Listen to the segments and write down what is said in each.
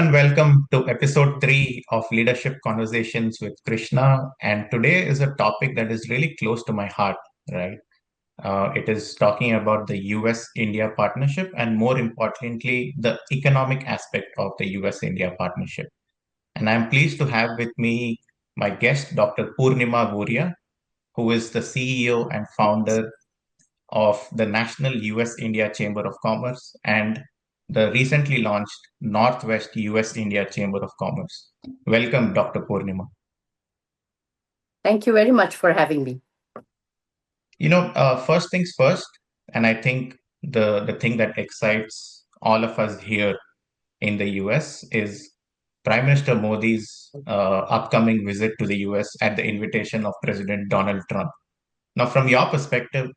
and welcome to episode 3 of Leadership Conversations with Krishna. And today is a topic that is really close to my heart, right? It is talking about the US India partnership and, more importantly, the economic aspect of the US India partnership. And I'm pleased to have with me my guest, Dr. Purnima Voria, who is the CEO and founder of the National US India Chamber of Commerce and the recently launched Northwest US India Chamber of Commerce. Welcome, Dr. Purnima. Thank you very much for having me. First things first, and I think the thing that excites all of us here in the US is Prime Minister Modi's upcoming visit to the US at the invitation of President Donald Trump. Now, from your perspective,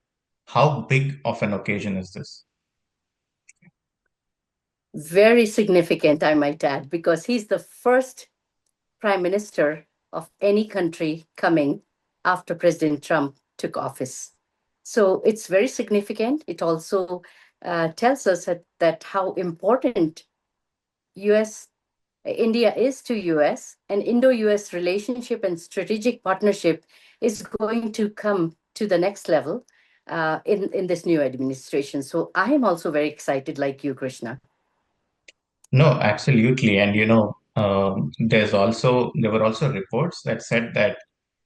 how big of an occasion is this? Very significant, I might add, because he's the first prime minister of any country coming after President Trump took office. So it's very significant. It also tells us that how important US India is to US, and Indo-US relationship and strategic partnership is going to come to the next level in this new administration. So I am also very excited, like you, Krishna. No, absolutely. And there were also reports that said that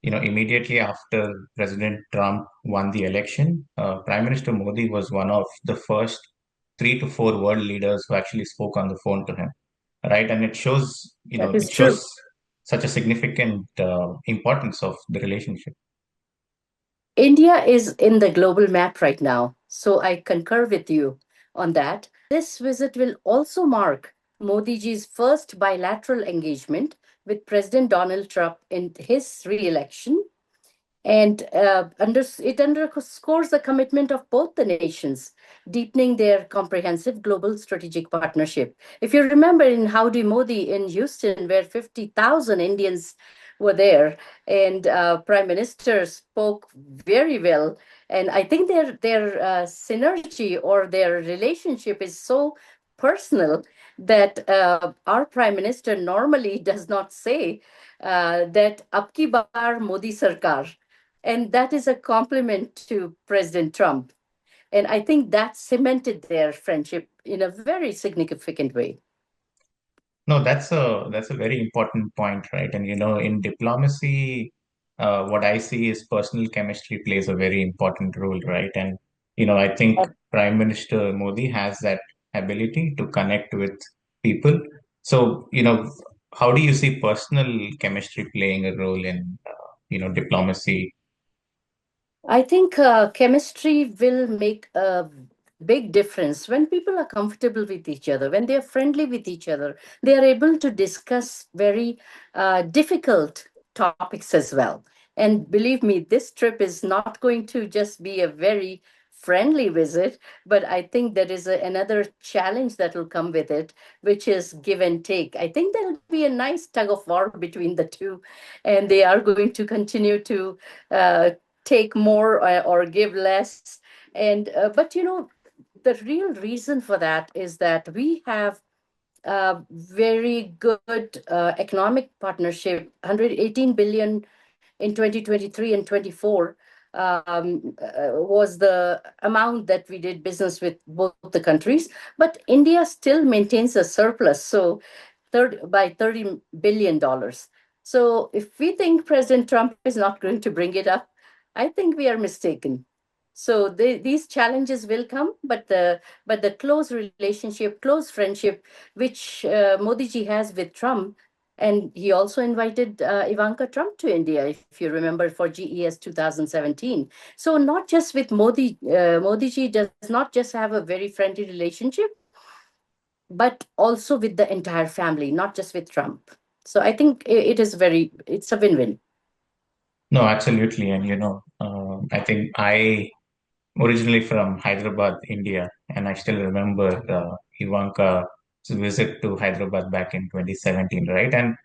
immediately after President Trump won the election, Prime Minister Modi was one of the first 3 to 4 world leaders who actually spoke on the phone to him, right? And That is it true. shows such a significant importance of the relationship. India is in the global map right now. So I concur with you on that. This visit will also mark Modi ji's first bilateral engagement with President Donald Trump in his re election. And it underscores the commitment of both the nations, deepening their comprehensive global strategic partnership. If you remember in Howdy Modi in Houston, where 50,000 Indians were there, and Prime Minister spoke very well. And I think their synergy or their relationship is so personal that our Prime Minister normally does not say that "Ab ki baar Modi Sarkar," and that is a compliment to President Trump. And I think that cemented their friendship in a very significant way. No, that's a very important point, right? And in diplomacy, what I see is personal chemistry plays a very important role, right? And I think Prime Minister Modi has that ability to connect with people. So, how do you see personal chemistry playing a role in diplomacy? I think chemistry will make a big difference when people are comfortable with each other, when they are friendly with each other. They are able to discuss very difficult topics as well. And believe me, this trip is not going to just be a very friendly visit, but I think there is another challenge that will come with it, which is give and take. I think there will be a nice tug of war between the two, and they are going to continue to uh, take more or give less. And but the real reason for that is that we have very good economic partnership, 118 billion in 2023 and 24 was the amount that we did business with both the countries. But India still maintains a surplus, so by $30 billion. So if we think President Trump is not going to bring it up, I think we are mistaken. So these challenges will come, but the close relationship, close friendship, which Modi ji has with Trump, and he also invited Ivanka Trump to India, if you remember, for GES 2017. So not just with Modi, Modi ji does not just have a very friendly relationship, but also with the entire family, not just with Trump. So I think it's a win-win. No, absolutely. And I think I originally from Hyderabad, India, and I still remember Ivanka's visit to Hyderabad back in 2017, right? And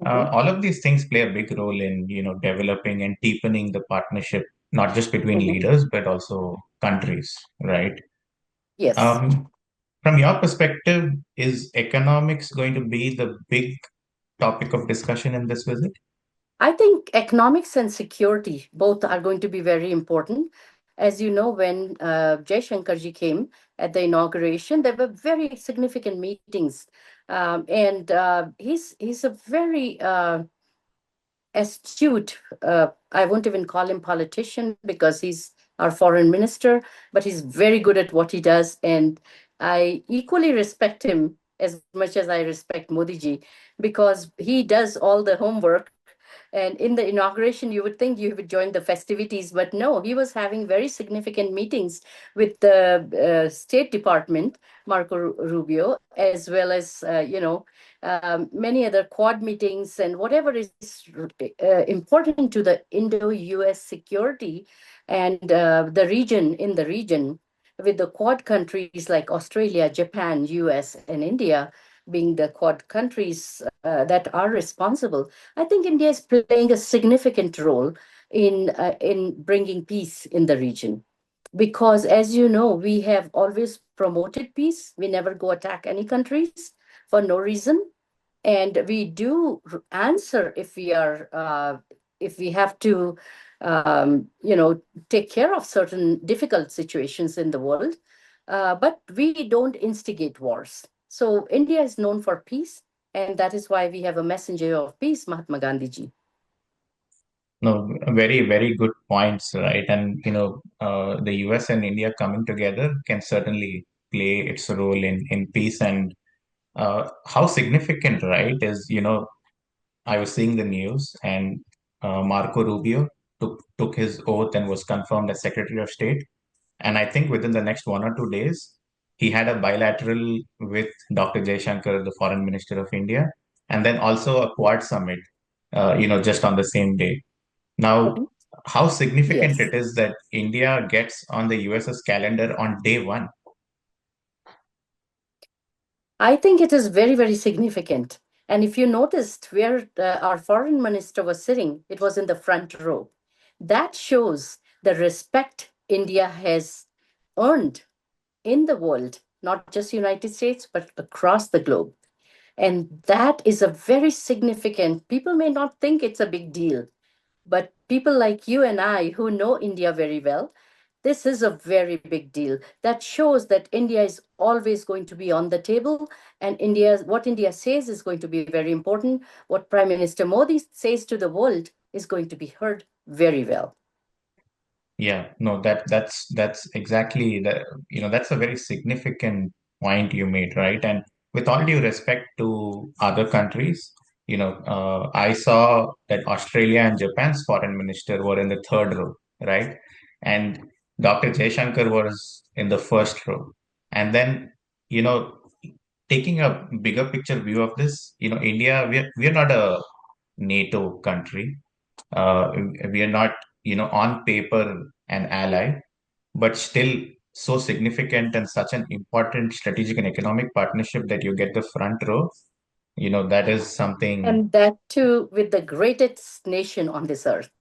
Mhm. all of these things play a big role in developing and deepening the partnership, not just between Mhm. leaders but also countries, right? Yes. Um, From your perspective, is economics going to be the big topic of discussion in this visit? I think economics and security both are going to be very important. As you know, when Jaishankarji came at the inauguration, there were very significant meetings, and he's a very astute. I won't even call him politician because he's our foreign minister, but he's very good at what he does, and I equally respect him as much as I respect Modi ji because he does all the homework. And in the inauguration, you would think you would join the festivities, but no, he was having very significant meetings with the State Department, Marco Rubio, as well as many other quad meetings and whatever is important to the Indo-US security and the region in the region, with the quad countries like Australia, Japan, US, and India being the quad countries that are responsible. I think India is playing a significant role in bringing peace in the region. Because, as you know, we have always promoted peace. We never go attack any countries for no reason, and we do answer if we have to take care of certain difficult situations in the world, but we don't instigate wars. So India is known for peace, and that is why we have a messenger of peace, Mahatma Gandhi ji. No, very, very good points, right? And the US and India coming together can certainly play its role in peace. And how significant, right, is, I was seeing the news, and Marco Rubio took his oath and was confirmed as Secretary of State. And I think within the next 1 or 2 days, he had a bilateral with Dr. Jaishankar, the Foreign Minister of India, and then also a Quad summit, just on the same day. Now, Mhm. how significant Yes. it is that India gets on the US's calendar on day one. I think it is very, very significant. And if you noticed where our foreign minister was sitting, it was in the front row. That shows the respect India has earned in the world, not just United States, but across the globe. And that is a very significant, people may not think it's a big deal, but people like you and I who know India very well, this is a very big deal. That shows that India is always going to be on the table, and what India says is going to be very important. What Prime Minister Modi says to the world is going to be heard very well. Yeah, no, that's exactly the, that's a very significant point you made, right? And with all due respect to other countries, I saw that Australia and Japan's foreign minister were in the third row, right? And Dr. Jaishankar was in the first row. And then, you know, taking a bigger picture view of this, India, we're not a NATO country. Uh, we are not, on paper an ally, but still so significant and such an important strategic and economic partnership that you get the front row. That is something And that too with the greatest nation on this earth.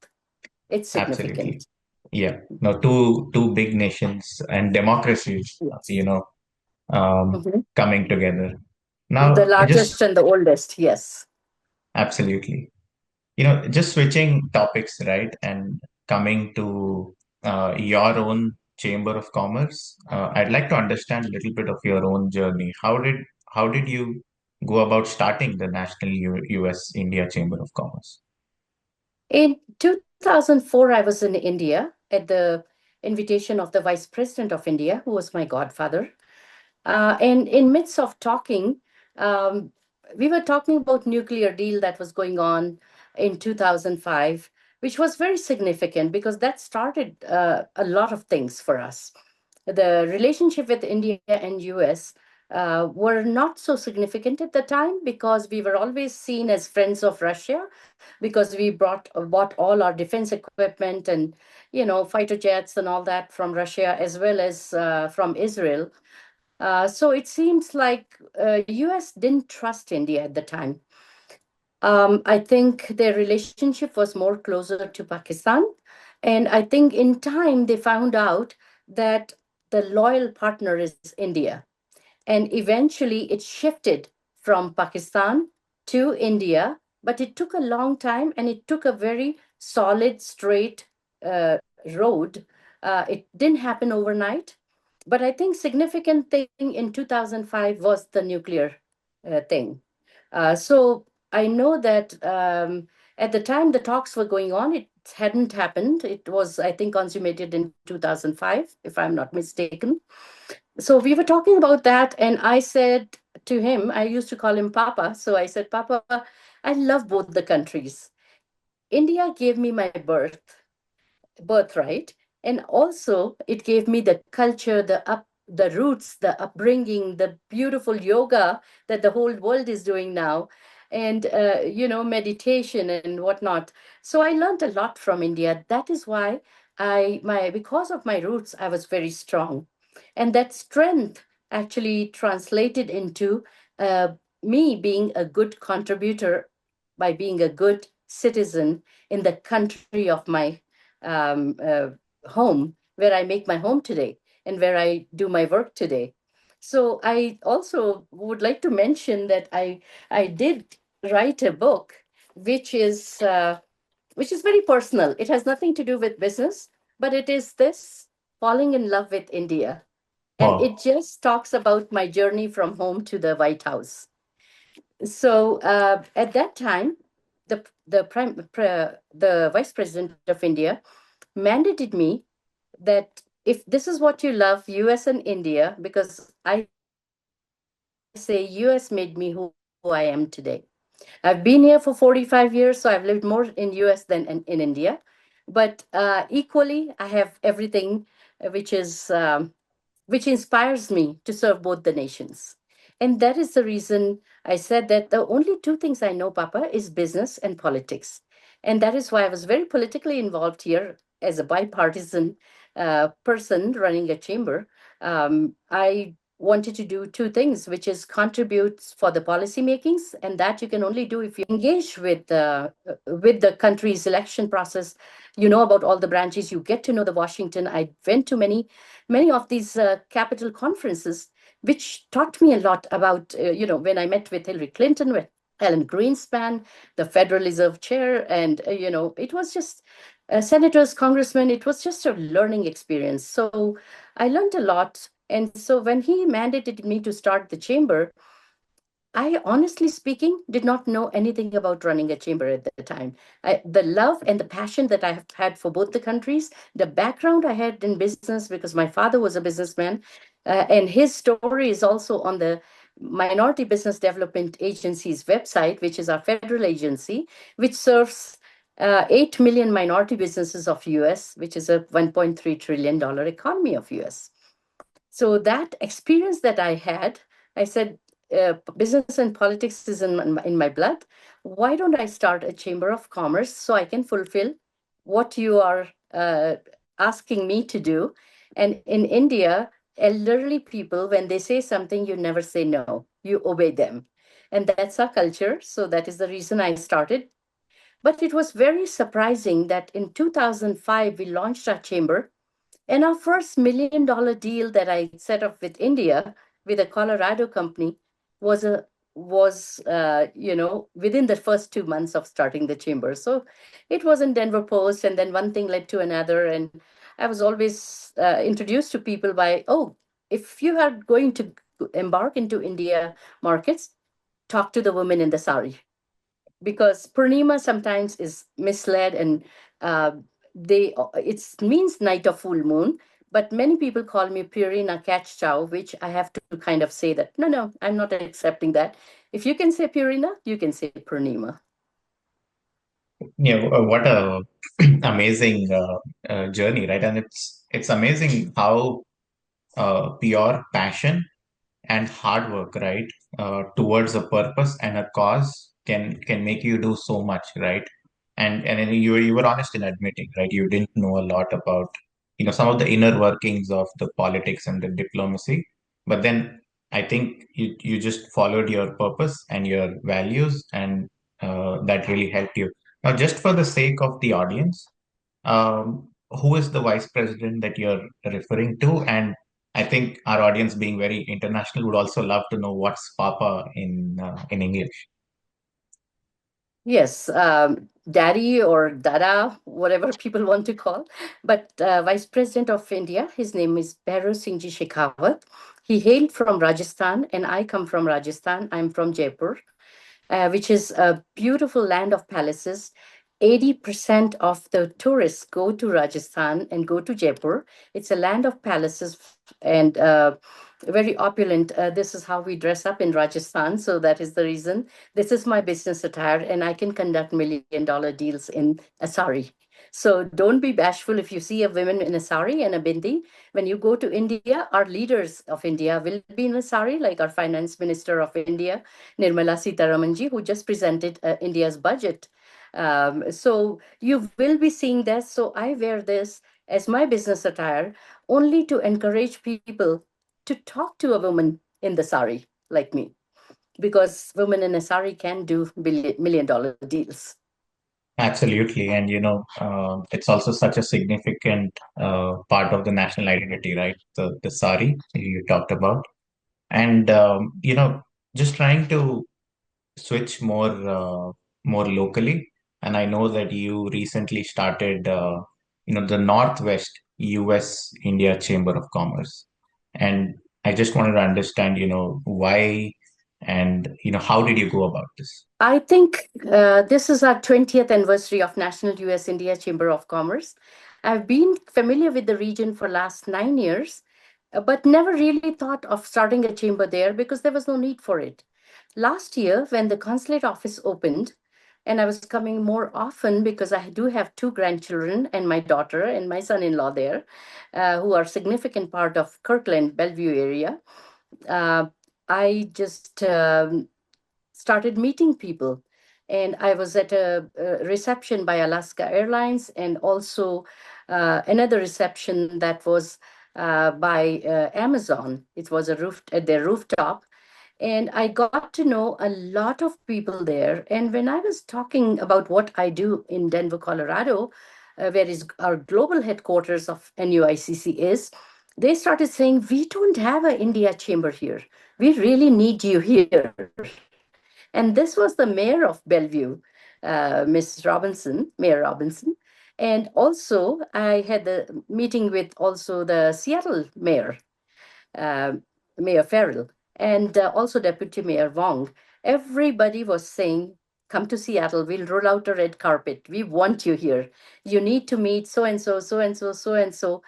It's absolutely. significant. Yeah. No, two big nations and democracies, Yes. Mhm. coming together. The Now, largest just and the oldest, yes. absolutely. Just switching topics, right? And coming to your own Chamber of Commerce, I'd like to understand a little bit of your own journey. How did you go about starting the National US India Chamber of Commerce? In 2004, I was in India at the invitation of the Vice President of India, who was my godfather. And in midst of talking, um, we were talking about nuclear deal that was going on in 2005, which was very significant because that started a lot of things for us. The relationship with India and US were not so significant at the time because we were always seen as friends of Russia because we bought all our defense equipment and fighter jets and all that from Russia as well as from Israel. So it seems like US didn't trust India at the time. I think their relationship was more closer to Pakistan. And I think in time they found out that the loyal partner is India. And eventually it shifted from Pakistan to India, but it took a long time and it took a very solid, straight road. It didn't happen overnight, but I think significant thing in 2005 was the nuclear thing. So I know that at the time the talks were going on, it hadn't happened. It was, I think, consummated in 2005, if I'm not mistaken. So we were talking about that, and I said to him, I used to call him Papa. So I said, Papa, I love both the countries. India gave me my birthright, and also it gave me the culture, the roots, the upbringing, the beautiful yoga that the whole world is doing now, and meditation and whatnot. So I learned a lot from India. That is why I my because of my roots I was very strong, and that strength actually translated into uh, me being a good contributor by being a good citizen in the country of my home, where I make my home today and where I do my work today. So I also would like to mention that I did write a book, which is which is very personal. It has nothing to do with business, but it is this falling in love with India, and Wow. it just talks about my journey from home to the White House. So at that time, the vice president of India mandated me that if this is what you love, US and India, because I say US made me who I am today. I've been here for 45 years, so I've lived more in US than in India. But equally, I have everything which is which inspires me to serve both the nations. And that is the reason I said that the only two things I know, Papa, is business and politics. And that is why I was very politically involved here as a bipartisan person running a chamber. I wanted to do two things, which is contribute for the policy makings, and that you can only do if you engage with the country's election process. You know about all the branches. You get to know the Washington. I went to many of these capital conferences, which taught me a lot about when I met with Hillary Clinton, with Alan Greenspan, the Federal Reserve Chair, and it was just senators, congressmen. It was just a learning experience. So I learned a lot. And so when he mandated me to start the chamber, I honestly speaking did not know anything about running a chamber at the time. The love and the passion that I have had for both the countries, the background I had in business because my father was a businessman, and his story is also on the Minority Business Development Agency's website, which is our federal agency, which serves 8 million minority businesses of US, which is a $1.3 trillion economy of US. So that experience that I had, I said, business and politics is in my blood. Why don't I start a chamber of commerce so I can fulfill what you are asking me to do? And in India, elderly people, when they say something, you never say no, you obey them. And that's our culture. So that is the reason I started. But it was very surprising that in 2005, we launched our chamber, and our first $1 million deal that I set up with India with a Colorado company was a was within the first 2 months of starting the chamber. So it was in Denver Post, and then one thing led to another, and I was always introduced to people by, oh, if you are going to embark into India markets, talk to the woman in the sari, because Purnima sometimes is misled, and uh, they it means night of full moon, but many people call me Purina catch chow, which I have to kind of say that no, I'm not accepting that. If you can say Purina, you can say Purnima. Yeah, what a amazing journey, right? And it's amazing how pure passion and hard work, right, towards a purpose and a cause can make you do so much, right? And then you were honest in admitting, right, you didn't know a lot about some of the inner workings of the politics and the diplomacy, but then I think you just followed your purpose and your values, and that really helped you. Now, just for the sake of the audience, who is the vice president that you're referring to, and I think our audience, being very international, would also love to know what's Papa in English. Yes, Daddy or Dada, whatever people want to call. But Vice President of India, his name is Bhairo Singhji Shekhawat. He hailed from Rajasthan, and I come from Rajasthan. I'm from Jaipur, which is a beautiful land of palaces. 80% of the tourists go to Rajasthan and go to Jaipur. It's a land of palaces and very opulent. This is how we dress up in Rajasthan. So that is the reason. This is my business attire, and I can conduct $1 million deals in a sari. So don't be bashful if you see a woman in a sari and a bindi. When you go to India, our leaders of India will be in a sari, like our finance minister of India, Nirmala Sitaramanji, who just presented India's budget. So you will be seeing this. So I wear this as my business attire only to encourage people to talk to a woman in the sari like me, because women in a sari can do $1 million deals. Absolutely, and it's also such a significant part of the national identity, right? The sari you talked about, and just trying to switch more locally. And I know that you recently started, the Northwest U.S. India Chamber of Commerce, and I just wanted to understand, why and how did you go about this? I think this is our 20th anniversary of National US India Chamber of Commerce. I've been familiar with the region for last 9 years, but never really thought of starting a chamber there because there was no need for it. Last year, when the consulate office opened, and I was coming more often because I do have two grandchildren and my daughter and my son-in-law there, who are significant part of Kirkland, Bellevue area. Uh, I just started meeting people. And I was at a reception by Alaska Airlines, and also another reception that was by Amazon. It was a roof at their rooftop, and I got to know a lot of people there. And when I was talking about what I do in Denver, Colorado, where is our global headquarters of NUICC is, they started saying, "We don't have an India chamber here. We really need you here." And this was the mayor of Bellevue, Miss Robinson, Mayor Robinson. And also, I had the meeting with also the Seattle mayor, uh, Mayor Farrell, and also Deputy Mayor Wong. Everybody was saying, "Come to Seattle, we'll roll out a red carpet. We want you here. You need to meet so and so, so and so, so and so."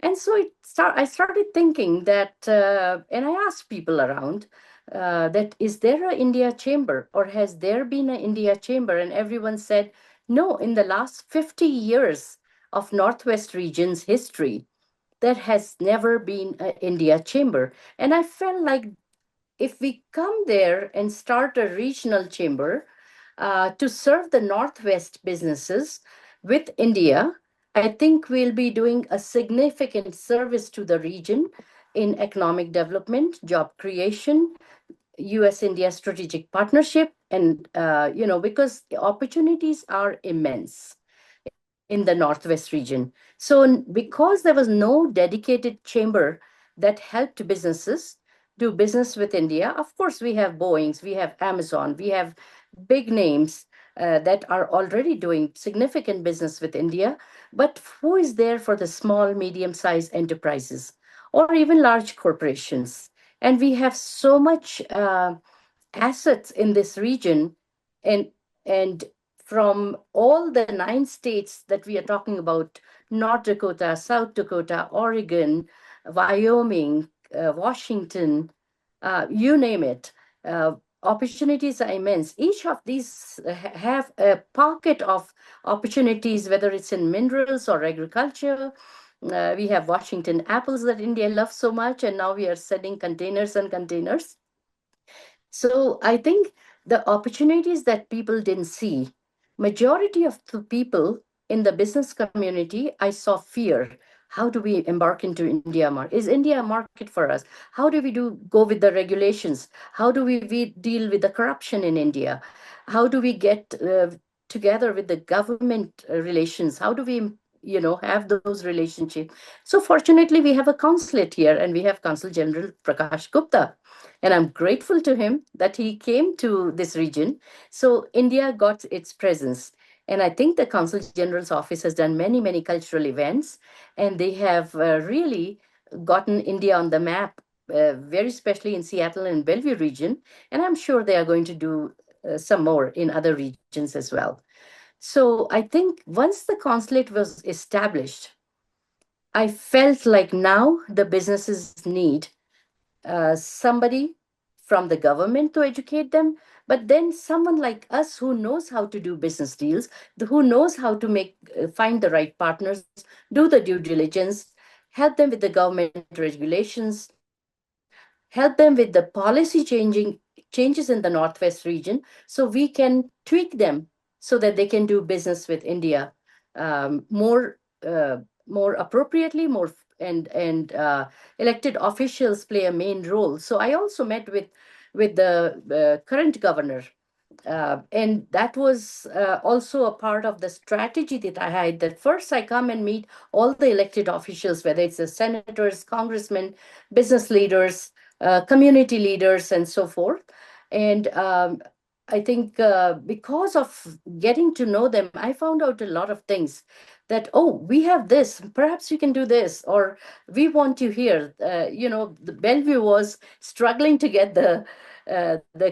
And so I started thinking that, and I asked people around, that is there an India chamber or has there been an India chamber? And everyone said, no, in the last 50 years of Northwest region's history, there has never been an India chamber. And I felt like if we come there and start a regional chamber to serve the Northwest businesses with India, I think we'll be doing a significant service to the region in economic development, job creation, US India strategic partnership, and, because the opportunities are immense in the Northwest region. So, because there was no dedicated chamber that helped businesses do business with India, of course, we have Boeings, we have Amazon, we have big names that are already doing significant business with India. But who is there for the small, medium sized enterprises or even large corporations? And we have so much assets in this region, and and from all the 9 states that we are talking about, North Dakota, South Dakota, Oregon, Wyoming, Washington, you name it, uh, opportunities are immense. Each of these have a pocket of opportunities, whether it's in minerals or agriculture. We have Washington apples that India loves so much, and now we are sending containers and containers. So I think the opportunities that people didn't see, majority of the people in the business community, I saw fear. How do we embark into India market? Is India a market for us? How do we do go with the regulations? How do we deal with the corruption in India? How do we get together with the government relations? How do we have those relationships. So fortunately, we have a consulate here, and we have Consul General Prakash Gupta, and I'm grateful to him that he came to this region. So India got its presence. And I think the Consul General's office has done many, many cultural events, and they have really gotten India on the map, very especially in Seattle and Bellevue region. And I'm sure they are going to do some more in other regions as well. So I think once the consulate was established, I felt like now the businesses need somebody from the government to educate them, but then someone like us who knows how to do business deals, who knows how to find the right partners, do the due diligence, help them with the government regulations, help them with the policy changes in the Northwest region, so we can tweak them so that they can do business with India more more appropriately, and elected officials play a main role. So I also met with the current governor, and that was also a part of the strategy that I had. That first I come and meet all the elected officials, whether it's the senators, congressmen, business leaders, community leaders, and so forth. And I think because of getting to know them, I found out a lot of things that, oh, we have this, perhaps we can do this, or we want you here. The Bellevue was struggling to get the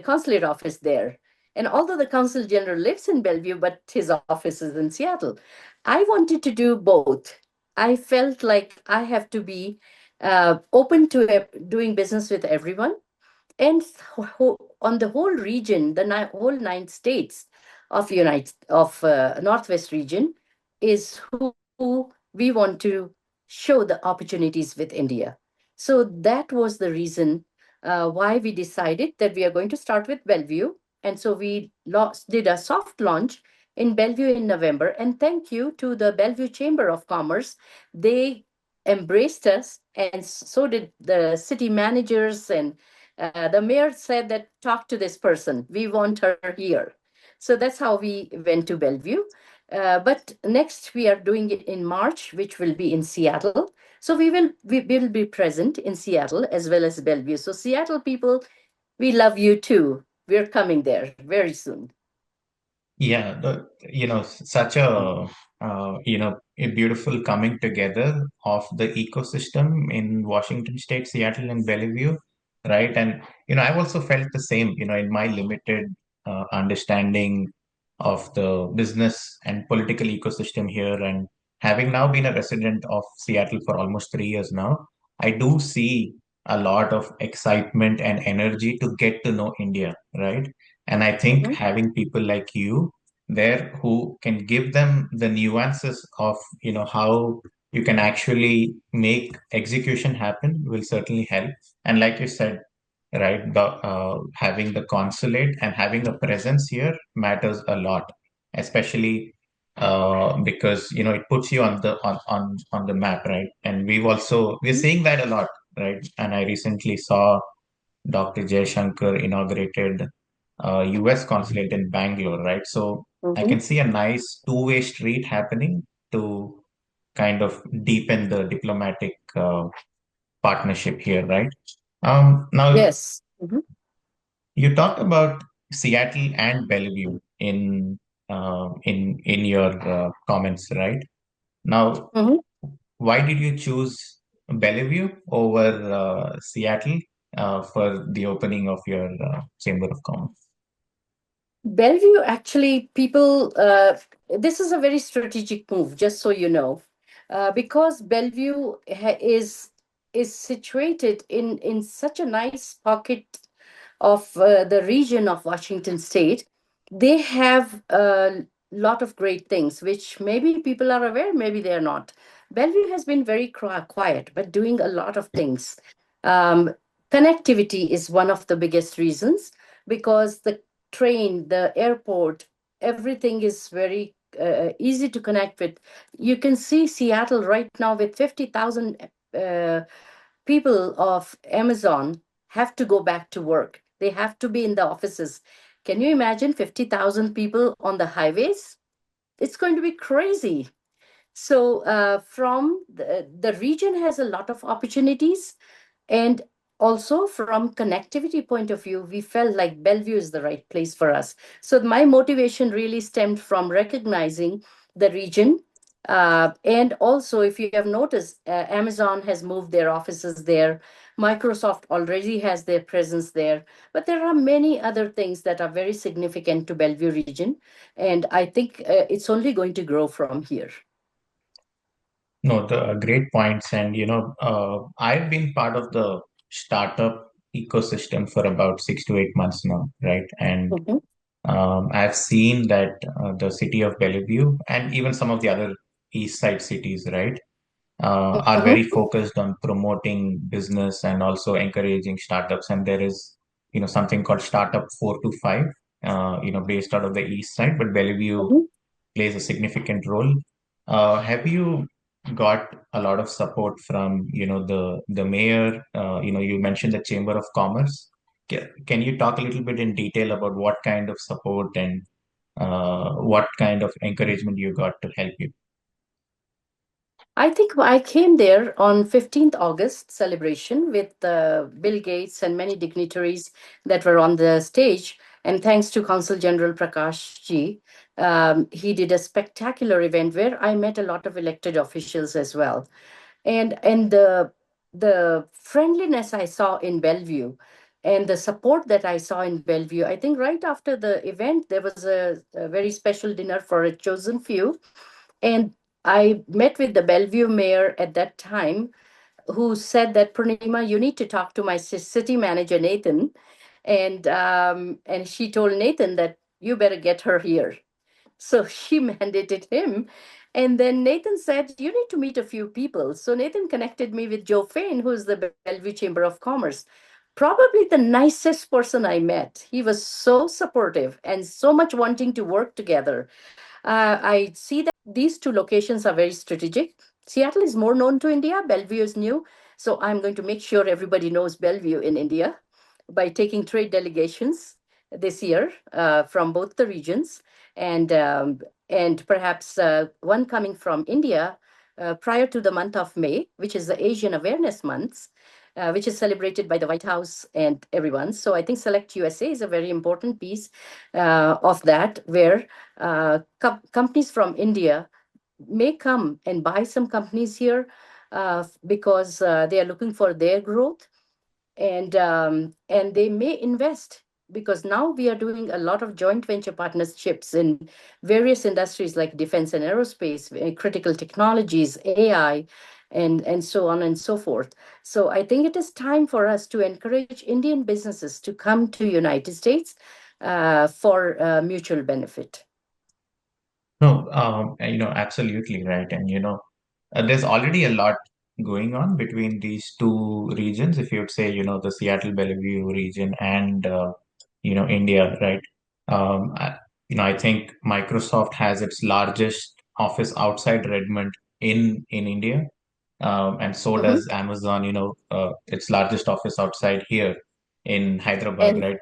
consulate office there. And although the consul general lives in Bellevue, but his office is in Seattle, I wanted to do both. I felt like I have to be open to doing business with everyone, and on the whole region, the whole 9 states of Northwest region is who we want to show the opportunities with India. So that was the reason why we decided that we are going to start with Bellevue, and so we did a soft launch in Bellevue in November. And thank you to the Bellevue Chamber of Commerce. They embraced us, and so did the city managers, and the mayor said that talk to this person. We want her here. So that's how we went to Bellevue. But next we are doing it in March, which will be in Seattle. So we will be present in Seattle as well as Bellevue. So Seattle people, we love you too. We're coming there very soon. Yeah, such a beautiful coming together of the ecosystem in Washington State, Seattle, and Bellevue, right? And, I've also felt the same, in my limited understanding of the business and political ecosystem here. And having now been a resident of Seattle for almost 3 years now, I do see a lot of excitement and energy to get to know India, right? And I think Mhm. having people like you there who can give them the nuances of, how you can actually make execution happen will certainly help. And like you said, right, having the consulate and having a presence here matters a lot, especially because it puts you on the map, right? And we're seeing that a lot, right? And I recently saw Dr. Shankar inaugurated US consulate in Bangalore, right? So I Mhm. can see a nice two-way street happening to kind of deepen the diplomatic partnership here, right? Now, Yes. Mhm. you talked about Seattle and Bellevue in your comments, right? Now, Mhm. why did you choose Bellevue over Seattle for the opening of your Chamber of Commerce? Bellevue, actually, people, this is a very strategic move, just so you know, because Bellevue is situated in such a nice pocket of the region of Washington State. They have a lot of great things, which maybe people are aware, maybe they are not. Bellevue has been very quiet, but doing a lot of things. Um, Connectivity is one of the biggest reasons, because the train, the airport, everything is very easy to connect with. You can see Seattle right now with 50,000 uh, people of Amazon have to go back to work. They have to be in the offices. Can you imagine 50,000 people on the highways? It's going to be crazy. So from the region has a lot of opportunities, and also from connectivity point of view, we felt like Bellevue is the right place for us. So my motivation really stemmed from recognizing the region. And also, if you have noticed, Amazon has moved their offices there. Microsoft already has their presence there. But there are many other things that are very significant to Bellevue region. And I think it's only going to grow from here. No, the great points. And, I've been part of the startup ecosystem for about 6 to 8 months now, right? And Mhm, I've seen that the city of Bellevue and even some of the other East Side cities, right, are very mhm, focused on promoting business and also encouraging startups. And there is, something called Startup 4 to 5, based out of the East Side, but Bellevue mhm. plays a significant role. Have you got a lot of support from, the mayor? You mentioned the Chamber of Commerce. Can you talk a little bit in detail about what kind of support and what kind of encouragement you got to help you? I think I came there on 15th August celebration with Bill Gates and many dignitaries that were on the stage. And thanks to Consul General Prakash ji, he did a spectacular event where I met a lot of elected officials as well. And the friendliness I saw in Bellevue and the support that I saw in Bellevue, I think right after the event, there was a very special dinner for a chosen few. And I met with the Bellevue mayor at that time, who said that, Purnima, you need to talk to my city manager, Nathan. And she told Nathan that you better get her here. So she mandated him. And then Nathan said, you need to meet a few people. So Nathan connected me with Joe Fain, who's the Bellevue Chamber of Commerce. Probably the nicest person I met. He was so supportive and so much wanting to work together. I see that these two locations are very strategic. Seattle is more known to India, Bellevue is new. So I'm going to make sure everybody knows Bellevue in India by taking trade delegations this year from both the regions, and and perhaps one coming from India prior to the month of May, which is the Asian Awareness Month, which is celebrated by the White House and everyone. So I think Select USA is a very important piece of that, where companies from India may come and buy some companies here because they are looking for their growth, and they may invest, because now we are doing a lot of joint venture partnerships in various industries like defense and aerospace, critical technologies, AI, and so on and so forth. So I think it is time for us to encourage Indian businesses to come to United States for mutual benefit. No, absolutely right. And, there's already a lot going on between these two regions. If you would say, the Seattle Bellevue region and, India, right? I, I think Microsoft has its largest office outside Redmond in India. And so Mhm. does Amazon, its largest office outside here in Hyderabad, and right?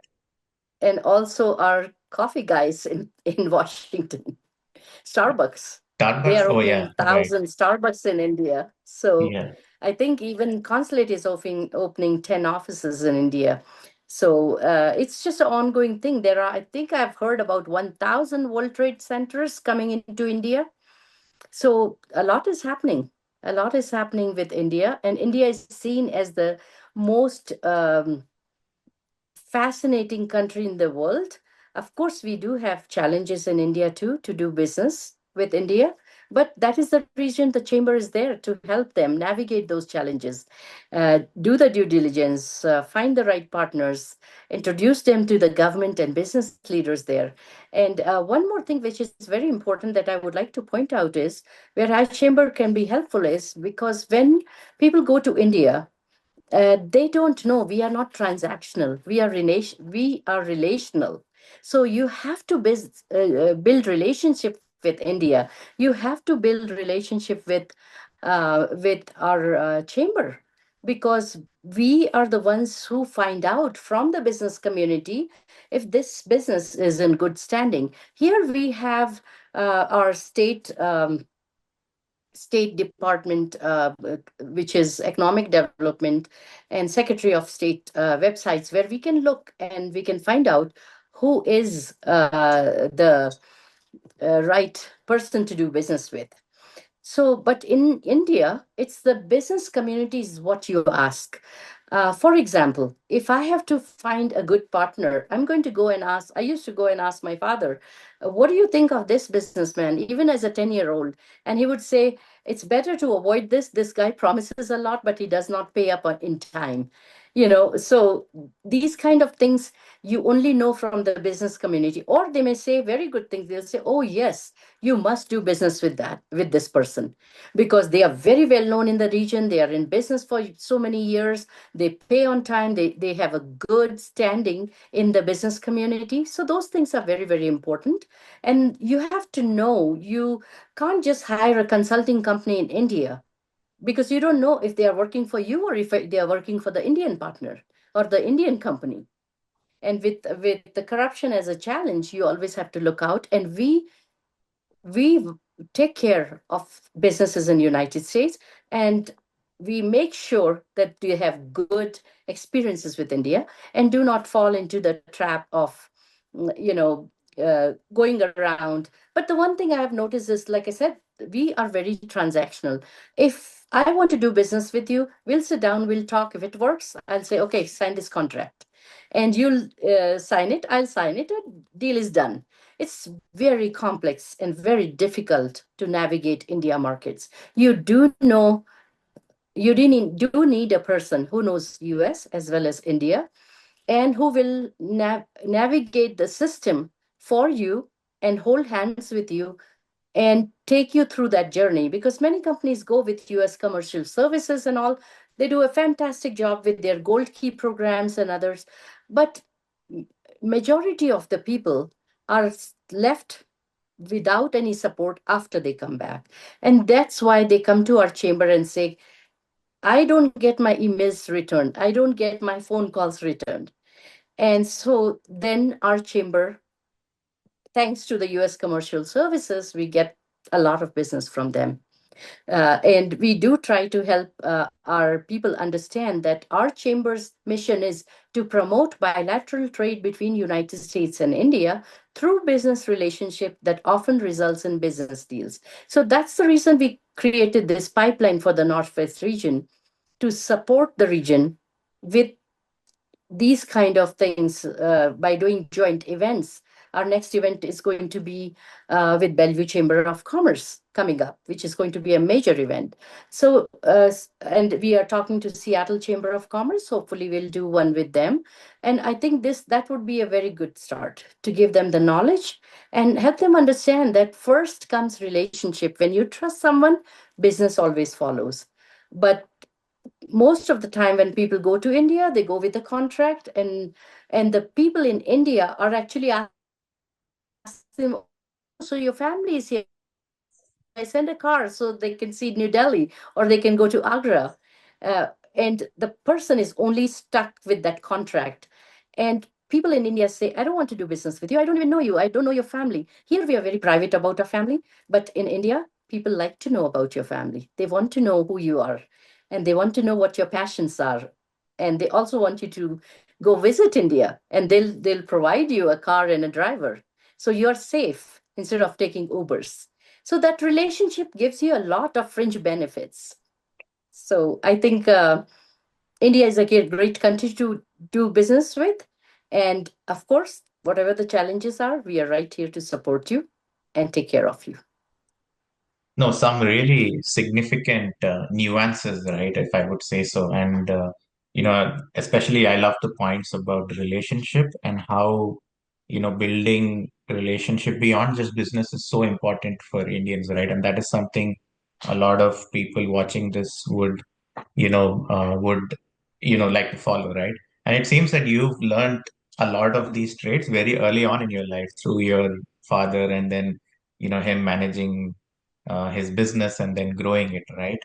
and also our coffee guys in Washington. Starbucks. They Starbucks, are oh opening yeah, right. 1,000 Starbucks in India. So Yeah. I think even Consulate is opening 10 offices in India. So it's just an ongoing thing. I think I've heard about 1,000 World Trade Centers coming into India. So a lot is happening. A lot is happening with India, and India is seen as the most fascinating country in the world. Of course, we do have challenges in India too to do business with India, but that is the reason the chamber is there to help them navigate those challenges, do the due diligence, find the right partners, introduce them to the government and business leaders there. And one more thing which is very important that I would like to point out is where our chamber can be helpful is because when people go to India, they don't know we are not transactional. We are relational. So you have to build relationship with India. You have to build relationship with our chamber, because we are the ones who find out from the business community if this business is in good standing. Here we have our state. State Department, which is Economic Development, and Secretary of State websites, where we can look and we can find out who is the right person to do business with. So, but in India, it's the business community is what you ask. For example, if I have to find a good partner, I'm going to go and ask. I used to go and ask my father, what do you think of this businessman, even as a 10-year-old? And he would say, it's better to avoid this. This guy promises a lot, but he does not pay up in time. So these kind of things you only know from the business community. Or they may say very good things. They'll say, oh, yes, you must do business with this person, because they are very well known in the region. They are in business for so many years. They pay on time. They have a good standing in the business community. So those things are very, very important. And you have to know, you can't just hire a consulting company in India, because you don't know if they are working for you or if they are working for the Indian partner or the Indian company. And with the corruption as a challenge, you always have to look out. And we take care of businesses in the United States, and we make sure that they have good experiences with India and do not fall into the trap of, going around. But the one thing I have noticed is, like I said, we are very transactional. If I want to do business with you, we'll sit down, we'll talk. If it works, I'll say, okay, sign this contract. And you'll sign it, I'll sign it, and deal is done. It's very complex and very difficult to navigate India markets. You do need a person who knows US as well as India, and who will navigate the system for you and hold hands with you and take you through that journey. Because many companies go with US commercial services and all, they do a fantastic job with their gold key programs and others, but majority of the people are left without any support after they come back. And that's why they come to our chamber and say, I don't get my emails returned, I don't get my phone calls returned. And so then our chamber, thanks to the US commercial services, we get a lot of business from them. And we do try to help our people understand that our chamber's mission is to promote bilateral trade between United States and India through business relationship that often results in business deals. So that's the reason we created this pipeline for the Northwest region, to support the region with these kind of things by doing joint events. Our next event is going to be with Bellevue Chamber of Commerce coming up, which is going to be a major event. So, and we are talking to Seattle Chamber of Commerce. Hopefully, we'll do one with them. And I think that would be a very good start to give them the knowledge and help them understand that first comes relationship. When you trust someone, business always follows. But most of the time when people go to India, they go with a contract, and the people in India are actually asking them, oh, so your family is here. I send a car so they can see New Delhi, or they can go to Agra. And the person is only stuck with that contract. And people in India say, I don't want to do business with you. I don't even know you. I don't know your family. Here we are very private about our family. But in India, people like to know about your family. They want to know who you are, and they want to know what your passions are. And they also want you to go visit India, and they'll provide you a car and a driver. So you're safe instead of taking Ubers. So that relationship gives you a lot of fringe benefits. So I think India is a great country to do business with. And of course, whatever the challenges are, we are right here to support you and take care of you. No, some really significant nuances, right? If I would say so. And, especially I love the points about the relationship and how, building relationship beyond just business is so important for Indians, right? And that is something a lot of people watching this would, like to follow, right? And it seems that you've learned a lot of these traits very early on in your life through your father, and then, him managing his business and then growing it, right?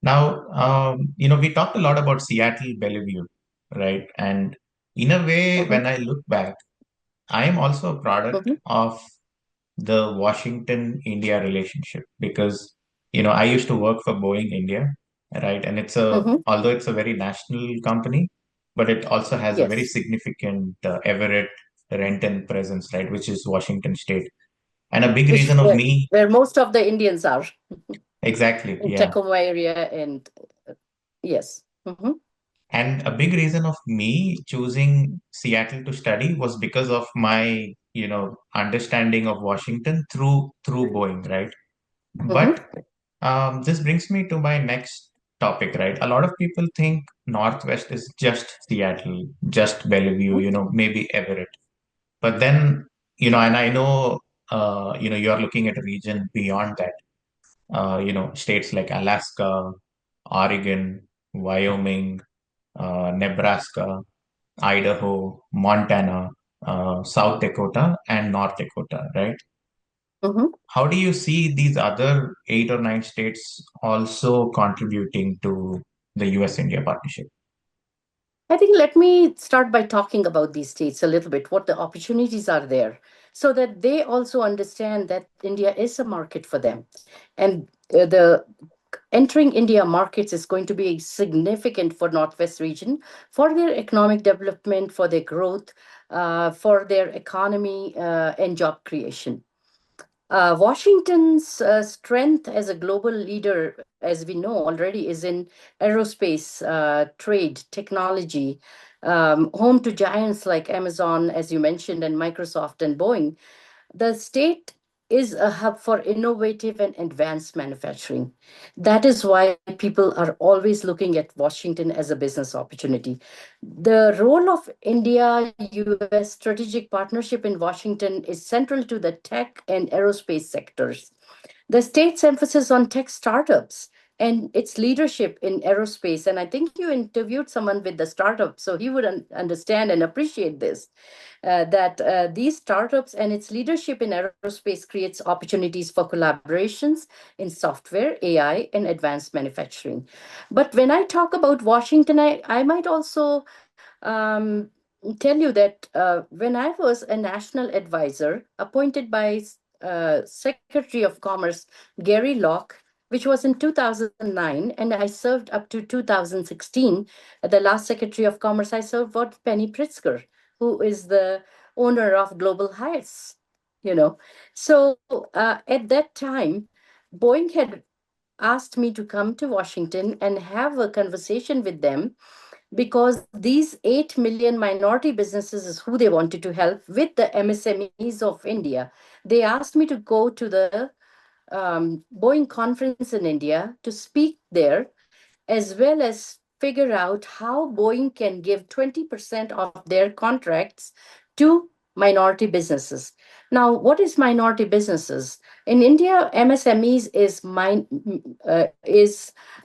Now, we talked a lot about Seattle, Bellevue, right? And in a way, Mhm, when I look back, I am also a product mhm, of the Washington India relationship, because I used to work for Boeing India, right? And although it's a very national company, but it also has a very Yes. significant Everett, Renton presence, right? Which is Washington State. And a big Which reason of me, where most of the Indians are exactly, in yeah. Tacoma area, and yes. And a big reason of me choosing Seattle to study was because of my, understanding of Washington through Boeing, right? But this brings me to my next topic, right? A lot of people think Northwest is just Seattle, just Bellevue, maybe Everett. But then, and I know, you're looking at a region beyond that. States like Alaska, Oregon, Wyoming, Nebraska, Idaho, Montana, South Dakota, and North Dakota, right? Hmm. How do you see these other 8 or 9 states also contributing to the US-India partnership? I think let me start by talking about these states a little bit, what the opportunities are there, so that they also understand that India is a market for them. And the entering India markets is going to be significant for Northwest region, for their economic development, for their growth, for their economy and job creation. Washington's strength as a global leader, as we know already, is in aerospace, trade, technology, home to giants like Amazon, as you mentioned, and Microsoft and Boeing. The state is a hub for innovative and advanced manufacturing. That is why people are always looking at Washington as a business opportunity. The role of India US strategic partnership in Washington is central to the tech and aerospace sectors. The state's emphasis on tech startups and its leadership in aerospace. And I think you interviewed someone with the startup, so he would understand and appreciate this, that these startups and its leadership in aerospace creates opportunities for collaborations in software, AI, and advanced manufacturing. But when I talk about Washington, I might also um, tell you that when I was a national advisor appointed by Secretary of Commerce Gary Locke, which was in 2009, and I served up to 2016. The last Secretary of Commerce I served was Penny Pritzker, who is the owner of Global Heights. You know, so at that time, Boeing had asked me to come to Washington and have a conversation with them because these 8 million minority businesses is who they wanted to help with the MSMEs of India. They asked me to go to the Boeing conference in India to speak there, as well as figure out how Boeing can give 20% of their contracts to minority businesses. Now, what is minority businesses? In India, MSMEs is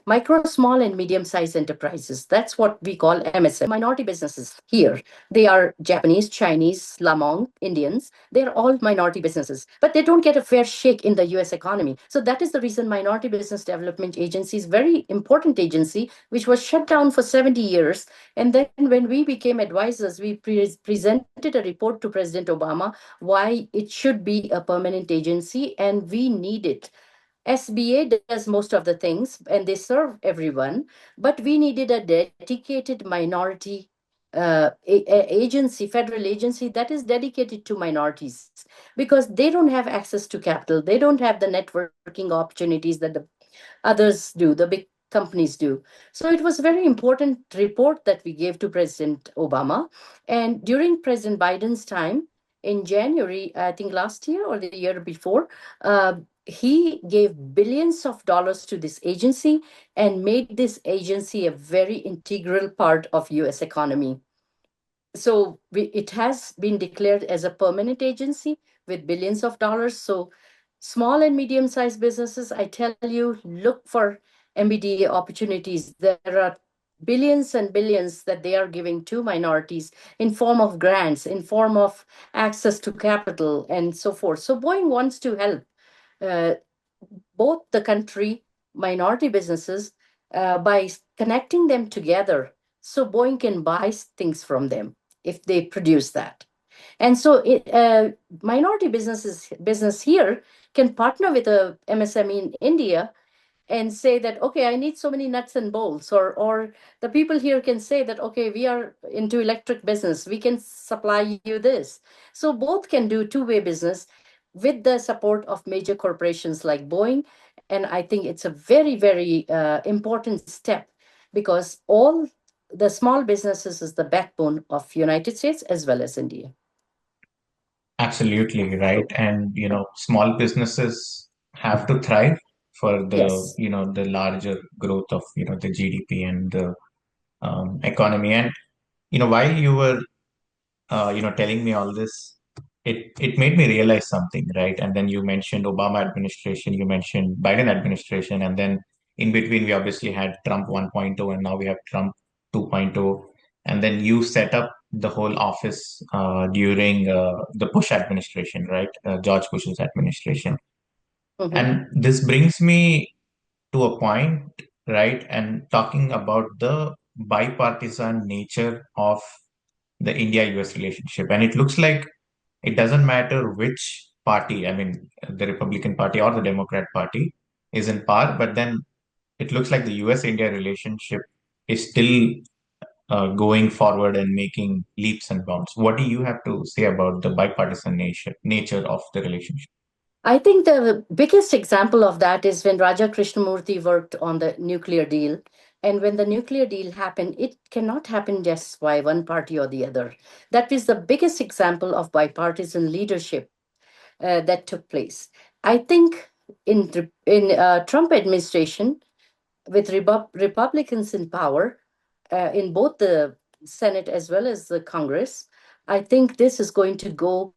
micro, small, and medium-sized enterprises. That's what we call MSME. Minority businesses here. They are Japanese, Chinese, Lamong, Indians. They're all minority businesses, but they don't get a fair shake in the US economy. So that is the reason Minority Business Development Agency is very important agency, which was shut down for 70 years. And then when we became advisors, we presented a report to President Obama why it should be a permanent agency and we need it. SBA does most of the things and they serve everyone, but we needed a dedicated minority agency, federal agency that is dedicated to minorities because they don't have access to capital. They don't have the networking opportunities that the others do, the big companies do. So it was a very important report that we gave to President Obama. And during President Biden's time, in January, I think last year or the year before, he gave billions of dollars to this agency and made this agency a very integral part of US economy. So it has been declared as a permanent agency with billions of dollars. So small and medium-sized businesses, I tell you, look for MBDA opportunities. There are billions and billions that they are giving to minorities in form of grants, in form of access to capital, and so forth. So Boeing wants to help uh, both the country minority businesses by connecting them together so Boeing can buy things from them if they produce that. And so minority business here can partner with a MSME in India and say that, okay, I need so many nuts and bolts, or the people here can say that, okay, we are into electric business, we can supply you this. So both can do two-way business with the support of major corporations like Boeing. And I think it's a very, very important step, because all the small businesses is the backbone of United States as well as India. Absolutely right. And, small businesses have to thrive for the, Yes. the larger growth of, the GDP and the economy. And, while you were telling me all this, it made me realize something, right? And then you mentioned Obama administration, you mentioned Biden administration, and then in between we obviously had Trump 1.0, and now we have Trump 2.0. And then you set up the whole office during the Bush administration, right? George Bush's administration. Mhm. And this brings me to a point, right? And talking about the bipartisan nature of the India-US relationship. And it looks like it doesn't matter which party, I mean, the Republican Party or the Democrat Party is in power, but then it looks like the US-India relationship is still going forward and making leaps and bounds. What do you have to say about the bipartisan nature of the relationship? I think the biggest example of that is when Raja Krishnamurthy worked on the nuclear deal. And when the nuclear deal happened, it cannot happen just by one party or the other. That is the biggest example of bipartisan leadership that took place. I think in Trump administration, with Republicans in power in both the Senate as well as the Congress, I think this is going to go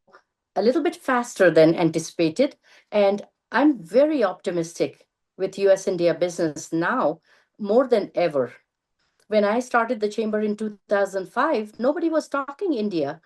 a little bit faster than anticipated. And I'm very optimistic with US India business now more than ever. When I started the chamber in 2005, nobody was talking India.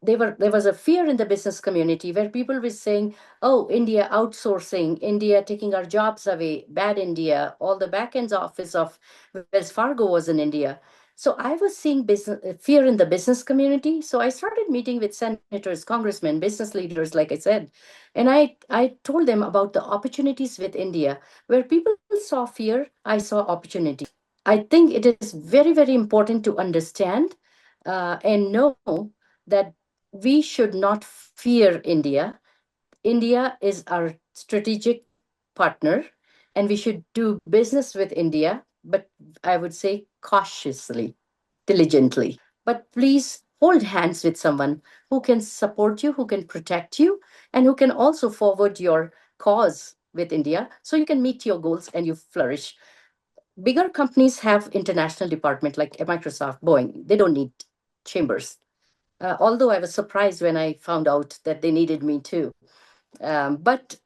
There was a fear in the business community where people were saying, "Oh, India outsourcing, India taking our jobs away, bad India." All the back end office of Wells Fargo was in India. So I was seeing business fear in the business community. So I started meeting with senators, congressmen, business leaders, like I said, and I told them about the opportunities with India, where people saw fear. I saw opportunity. I think it is very, very important to understand and know that we should not fear India. India is our strategic partner, and we should do business with India, but I would say cautiously, diligently. But please hold hands with someone who can support you, who can protect you, and who can also forward your cause with India so you can meet your goals and you flourish. Bigger companies have international department like Microsoft, Boeing. They don't need chambers. Although I was surprised when I found out that they needed me too. But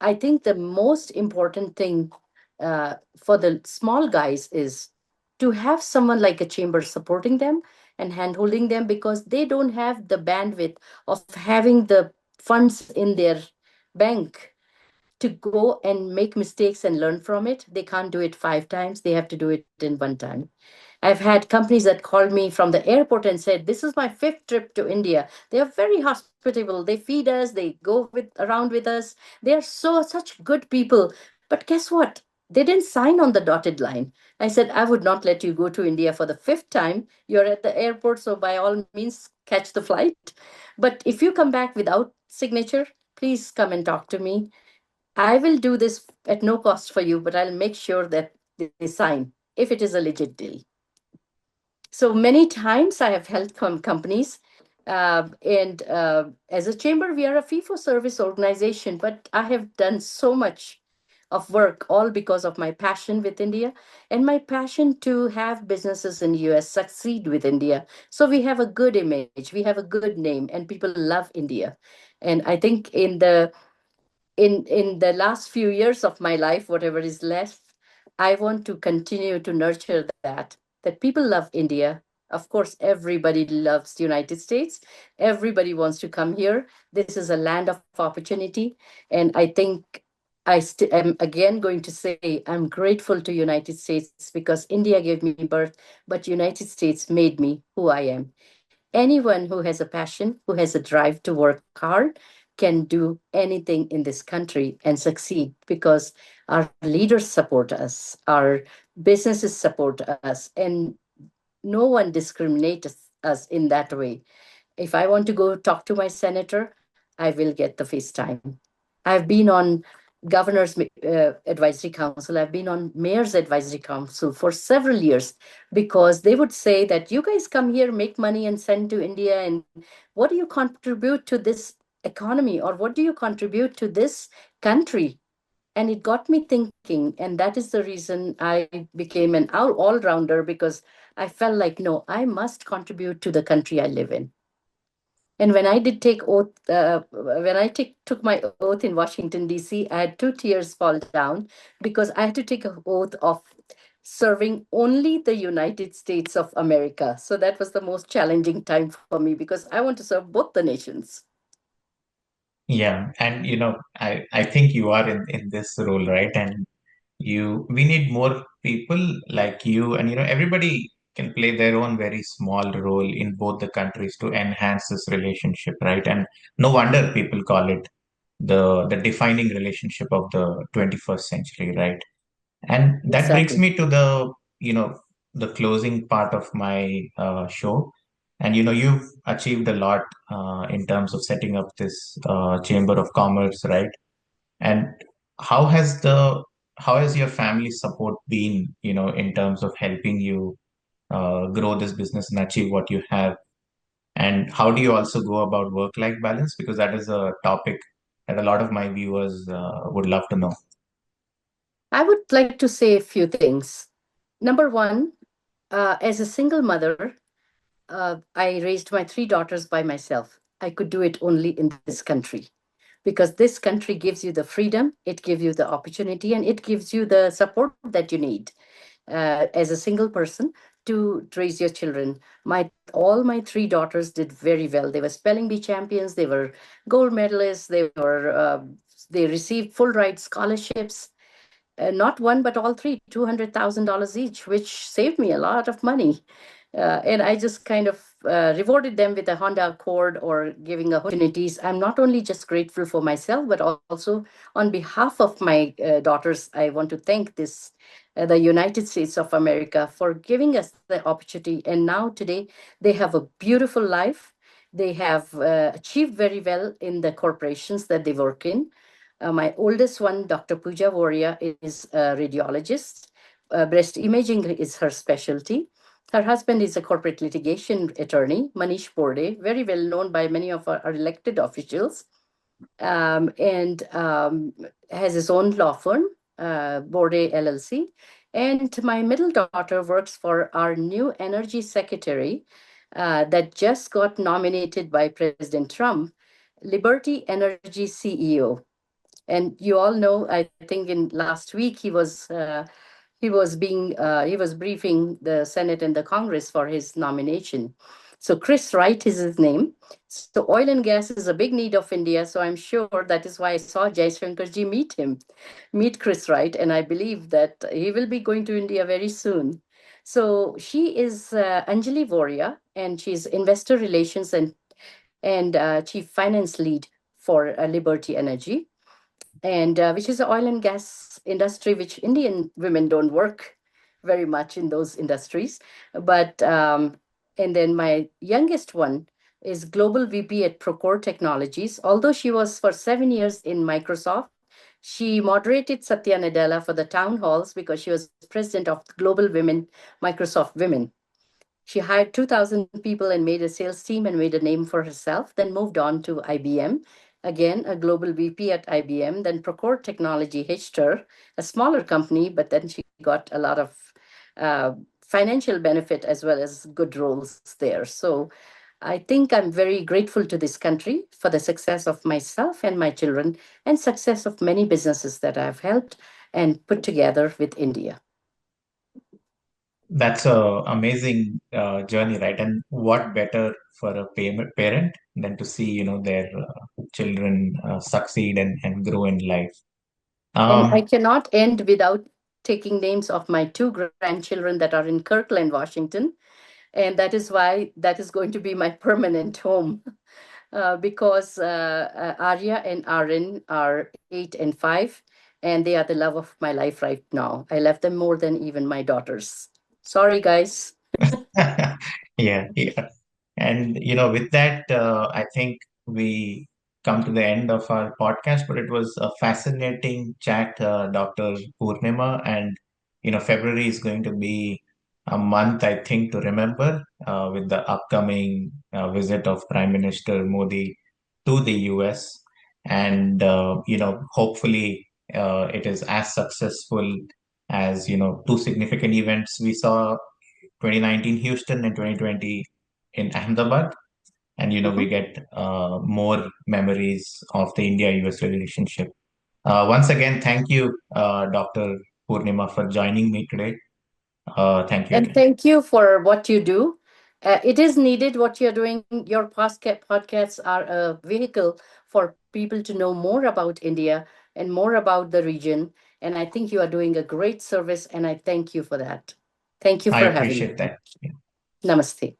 I think the most important thing for the small guys is to have someone like a chamber supporting them and handholding them, because they don't have the bandwidth of having the funds in their bank to go and make mistakes and learn from it. They can't do it 5 times. They have to do it in one time. I've had companies that called me from the airport and said, "This is my fifth trip to India." They are very hospitable. They feed us, they go around with us. They are such good people. But guess what? They didn't sign on the dotted line. I said, "I would not let you go to India for the fifth time. You're at the airport, so by all means, catch the flight. But if you come back without signature, please come and talk to me. I will do this at no cost for you, but I'll make sure that they sign if it is a legit deal." So many times I have helped companies. And as a chamber, we are a fee for service organization, but I have done so much of work all because of my passion with India and my passion to have businesses in US succeed with India. So we have a good image, we have a good name, and people love India. And I think in the last few years of my life, whatever is left, I want to continue to nurture that people love India. Of course, everybody loves the United States. Everybody wants to come here. This is a land of opportunity. And I think am again going to say I'm grateful to United States because India gave me birth, but United States made me who I am. Anyone who has a passion, who has a drive to work hard, can do anything in this country and succeed because our leaders support us, our businesses support us, and no one discriminates us in that way. If I want to go talk to my senator, I will get the FaceTime. I've been on governor's advisory council. I've been on mayor's advisory council for several years because they would say that you guys come here, make money, and send to India. And what do you contribute to this economy, or what do you contribute to this country? And it got me thinking, and that is the reason I became an all-rounder, because I felt like, no, I must contribute to the country I live in. And when I did take oath, when I took my oath in Washington, D.C., I had two tears fall down because I had to take an oath of serving only the United States of America. So that was the most challenging time for me because I want to serve both the nations. Yeah, and I think you are in this role, right? And we need more people like you, and everybody can play their own very small role in both the countries to enhance this relationship, right? And no wonder people call it the defining relationship of the 21st century, right? And that brings Exactly. me to the closing part of my show. And you've achieved a lot in terms of setting up this chamber of commerce, right? And how has the how has your family support been, in terms of helping you grow this business and achieve what you have? And how do you also go about work-life balance? Because that is a topic that a lot of my viewers would love to know. I would like to say a few things. Number one, as a single mother, I raised my three daughters by myself. I could do it only in this country because this country gives you the freedom, it gives you the opportunity, and it gives you the support that you need as a single person to raise your children. All my three daughters did very well. They were spelling bee champions. They were gold medalists. They received full ride scholarships. Not one, but all three, $200,000 each, which saved me a lot of money. And I just kind of rewarded them with a Honda Accord or giving opportunities. I'm not only just grateful for myself, but also on behalf of my daughters, I want to thank the United States of America for giving us the opportunity. And now today, they have a beautiful life. They have achieved very well in the corporations that they work in. My oldest one, Dr. Pooja Voria, is a radiologist. Breast imaging is her specialty. Her husband is a corporate litigation attorney, Manish Borde, very well known by many of our elected officials, and has his own law firm, Borde LLC. And my middle daughter works for our new energy secretary that just got nominated by President Trump, Liberty Energy CEO. And you all know, I think in last week he was briefing the Senate and the Congress for his nomination. So Chris Wright is his name. So oil and gas is a big need of India. So I'm sure that is why I saw Jai Shankarji meet Chris Wright, and I believe that he will be going to India very soon. So she is Anjali Voria, and she's investor relations and chief finance lead for Liberty Energy, and which is the oil and gas industry, which Indian women don't work very much in those industries. But and then my youngest one is global VP at Procore Technologies. Although she was for 7 years in Microsoft, she moderated Satya Nadella for the town halls because she was president of Global Women, Microsoft Women. She hired 2,000 people and made a sales team and made a name for herself, then moved on to IBM. Again, a global VP at IBM. Then Procore Technology hitched her, a smaller company, but then she got a lot of financial benefit as well as good roles there. So I think I'm very grateful to this country for the success of myself and my children and success of many businesses that I've helped and put together with India. That's a amazing journey, right? And what better for a parent than to see, their children succeed and grow in life. And I Um, cannot end without taking names of my two grandchildren that are in Kirkland, Washington. And that is why that is going to be my permanent home. because Arya and Aaron are 8 and 5, and they are the love of my life right now. I love them more than even my daughters. Sorry, guys. Yeah, yeah. And with that, I think we come to the end of our podcast, but it was a fascinating chat, Dr. Purnima. And February is going to be a month, I think, to remember with the upcoming visit of Prime Minister Modi to the US. And hopefully it is as successful as two significant events we saw: 2019 Houston and 2020 in Ahmedabad. And we Mhm. get more memories of the India-US relationship. Once again, thank you, Dr. Purnima, for joining me today. Thank you And again. thank you for what you do. It is needed what you're doing. Your podcasts are a vehicle for people to know more about India and more about the region. And I think you are doing a great service, and I thank you for that. Thank you I for having appreciate me. that. Namaste.